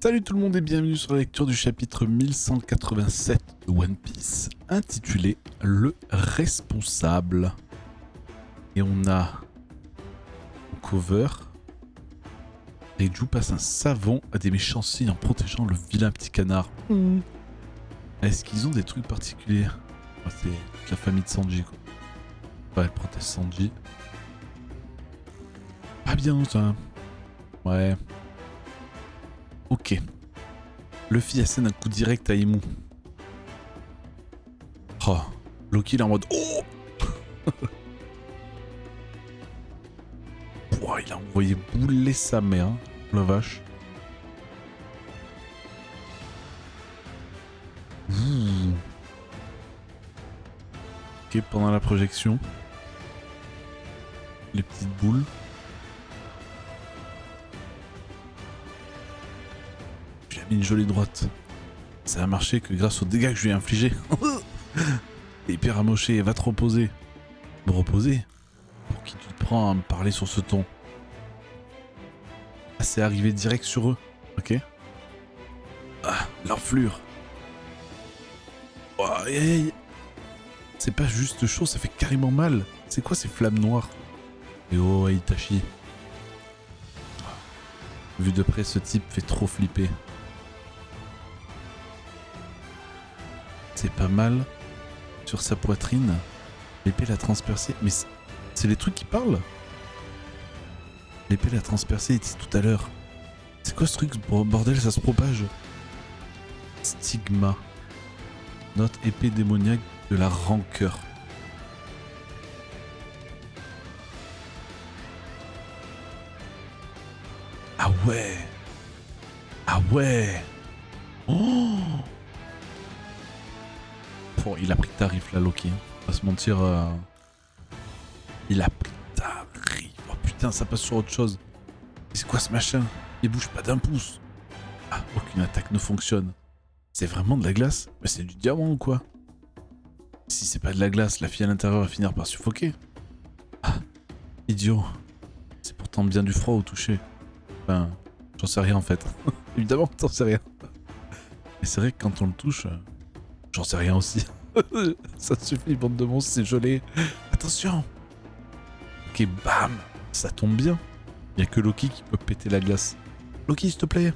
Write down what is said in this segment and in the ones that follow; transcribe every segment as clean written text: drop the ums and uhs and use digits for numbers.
Salut tout le monde et bienvenue sur la lecture du chapitre 1187 de One Piece, intitulé Le Responsable. Et on a au cover, Reiju passe un savon à des méchants signes en protégeant le vilain petit canard. Est-ce qu'ils ont des trucs particuliers? C'est la famille de Sanji quoi. Ouais, elle protège Sanji. Pas bien ça. Ouais. Ok. Luffy assène un coup direct à Imu. Oh. Loki il est en mode oh. Pouah, il a envoyé bouler sa mère. Hein. La vache. Ouh. Ok, pendant la projection. Les petites boules. J'ai mis une jolie droite. Ça a marché que grâce aux dégâts que je lui ai infligés. T'es hyper amoché, va te reposer. Me reposer? Pour qui tu te prends à me parler sur ce ton? Ah, c'est arrivé direct sur eux. Ok. Ah, l'enflure. Oh, aïe, aïe. C'est pas juste chaud, ça fait carrément mal. C'est quoi ces flammes noires? Et oh, Itachi. Vu de près, ce type fait trop flipper. C'est pas mal. Sur sa poitrine, l'épée l'a transpercé. Mais c'est les trucs qui parlent? L'épée l'a transpercé ici tout à l'heure. C'est quoi ce truc? Bordel, ça se propage. Stigma. Notre épée démoniaque de la rancœur. Ah ouais. Ah ouais. Oh. Oh, il a pris tarif là, Loki. On va se mentir. Il a pris tarif. Oh putain, ça passe sur autre chose. C'est quoi ce machin? Il bouge pas d'un pouce. Ah, aucune attaque ne fonctionne. C'est vraiment de la glace? Mais c'est du diamant ou quoi? Si c'est pas de la glace, la fille à l'intérieur va finir par suffoquer. Ah, idiot. C'est pourtant bien du froid au toucher. Enfin, j'en sais rien en fait. Évidemment, t'en sais rien. Et c'est vrai que quand on le touche, j'en sais rien aussi. Ça suffit, bande de monstres, c'est gelé. Attention. Ok, bam. Ça tombe bien. Il n'y a que Loki qui peut péter la glace. Loki, s'il te plaît.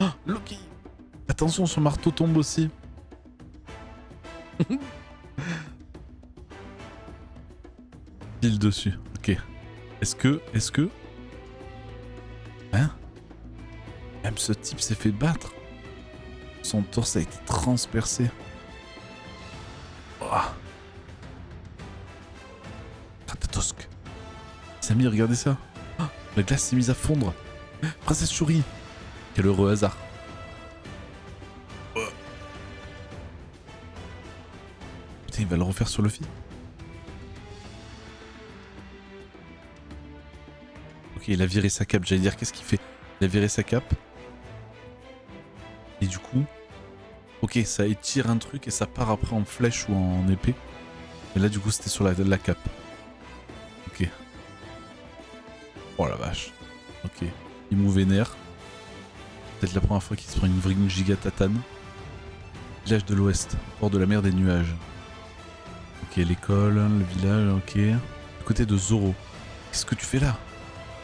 Oh, Loki. Attention, son marteau tombe aussi. Pile dessus. Ok. Est-ce que... Hein? Même ce type s'est fait battre. Son torse a été transpercé. Oh. Ratatosk. Samy, regardez ça. Oh, la glace s'est mise à fondre. Princesse Shuri. Quel heureux hasard. Oh. Putain, il va le refaire sur Luffy. Ok, il a viré sa cape. J'allais dire, qu'est-ce qu'il fait? Il a viré sa cape. Et du coup... Ok, ça étire un truc et ça part après en flèche ou en épée. Et là, du coup, c'était sur la cape. Ok. Oh la vache. Ok. Il move vénère. Peut-être la première fois qu'il se prend une giga tatane. Village de l'Ouest, bord de la mer des nuages. Ok, l'école, le village, ok. Du côté de Zoro. Qu'est-ce que tu fais là?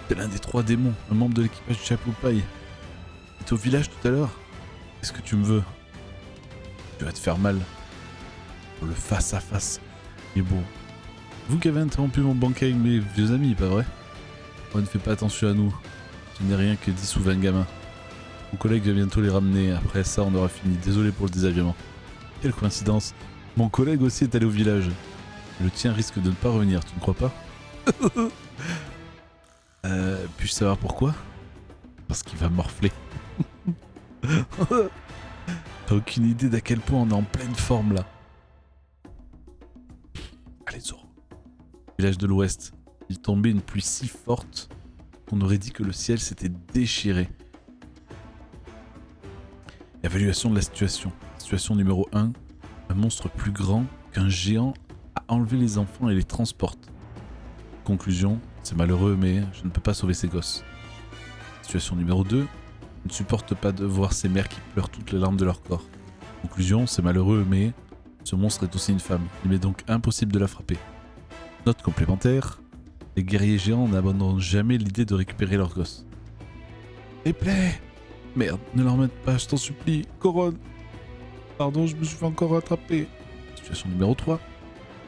T'es l'un des 3 démons, un membre de l'équipage du chapeau paille. T'étais au village tout à l'heure? Qu'est-ce que tu me veux? Tu vas te faire mal. Pour le face à face. Mais bon. Vous qui avez interrompu mon banquet avec mes vieux amis, pas vrai? On ne fait pas attention à nous. Ce n'est rien que 10 ou 20 gamins. Mon collègue va bientôt les ramener. Après ça, on aura fini. Désolé pour le désagrément. Quelle coïncidence. Mon collègue aussi est allé au village. Le tien risque de ne pas revenir, tu ne crois pas? Puis-je savoir pourquoi? Parce qu'il va morfler. T'as aucune idée d'à quel point on est en pleine forme là. Allez Zoro. Village de l'Ouest. Il tombait une pluie si forte qu'on aurait dit que le ciel s'était déchiré. Évaluation de la situation. Situation numéro 1. Un monstre plus grand qu'un géant a enlevé les enfants et les transporte. Conclusion. C'est malheureux mais je ne peux pas sauver ces gosses. Situation numéro 2. Je ne supporte pas de voir ces mères qui pleurent toutes les larmes de leur corps. Conclusion, c'est malheureux, mais ce monstre est aussi une femme. Il m'est donc impossible de la frapper. Note complémentaire, les guerriers géants n'abandonnent jamais l'idée de récupérer leurs gosses. Replay! Merde, ne leur mette pas, je t'en supplie. Couronne! Pardon, je me suis fait encore attraper. Situation numéro 3.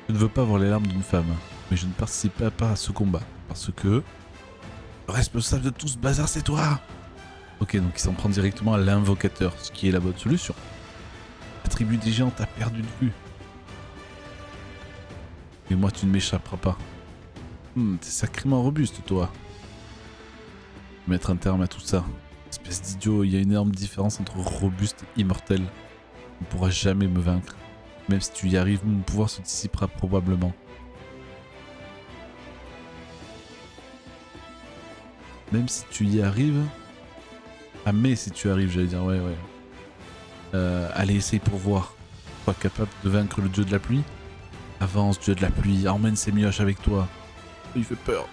Je ne veux pas voir les larmes d'une femme, mais je ne participerai pas à ce combat, parce que... le responsable de tout ce bazar, c'est toi! Ok, donc il s'en prend directement à l'invocateur, ce qui est la bonne solution. La tribu des géants t'a perdu de vue. Mais moi, tu ne m'échapperas pas. T'es sacrément robuste, toi. Mettre un terme à tout ça. Espèce d'idiot, il y a une énorme différence entre robuste et immortel. Tu ne pourras jamais me vaincre. Même si tu y arrives, mon pouvoir se dissipera probablement. Même si tu y arrives... Ah, mais si tu arrives, j'allais dire, ouais. Allez, essaye pour voir. Sois capable de vaincre le dieu de la pluie. Avance, dieu de la pluie, emmène ces mioches avec toi. Il fait peur.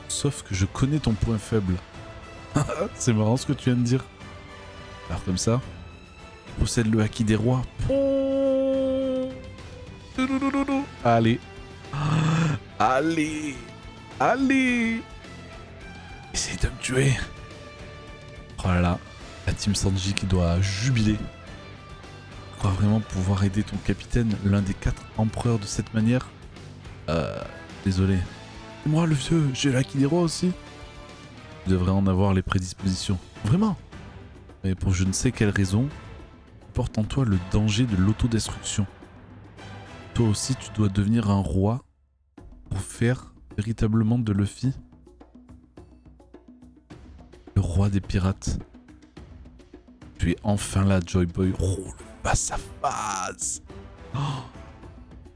Sauf que je connais ton point faible. C'est marrant ce que tu viens de dire. Alors comme ça, tu possèdes le haki des rois. Allez. Allez. Essaye de me tuer. Oh là là, la team Sanji qui doit jubiler. Tu crois vraiment pouvoir aider ton capitaine, l'un des 4 empereurs de cette manière? Désolé. Moi le vieux, j'ai l'haki des rois aussi. Tu devrais en avoir les prédispositions. Vraiment? Mais pour je ne sais quelle raison, porte en toi le danger de l'autodestruction. Toi aussi tu dois devenir un roi pour faire véritablement de Luffy le roi des pirates. Tu es enfin là, Joy Boy. Oh, le face à face. Oh.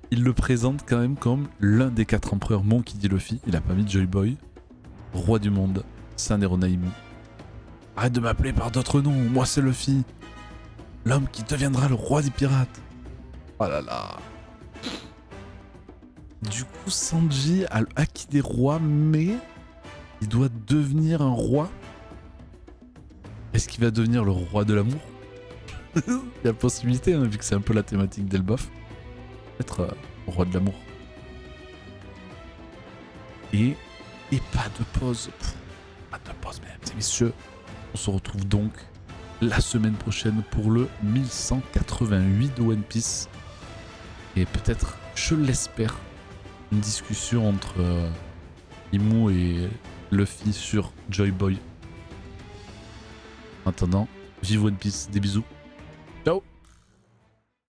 Il le présente quand même comme l'un des 4 empereurs Monkey D. Luffy. Il a pas mis Joy Boy. Roi du monde, Saint Neronaimu. Arrête de m'appeler par d'autres noms. Moi, c'est Luffy. L'homme qui deviendra le roi des pirates. Oh là là. Du coup, Sanji a le haki des rois, mais il doit devenir un roi. Est-ce qu'il va devenir le roi de l'amour? Il y a possibilité, hein, vu que c'est un peu la thématique d'Elbaf. Être roi de l'amour. Et pas de pause. Pas de pause, mesdames et messieurs. On se retrouve donc la semaine prochaine pour le 1188 de One Piece. Et peut-être, je l'espère, une discussion entre Imu et Luffy sur Joy Boy. En attendant, vive One Piece, des bisous. Ciao.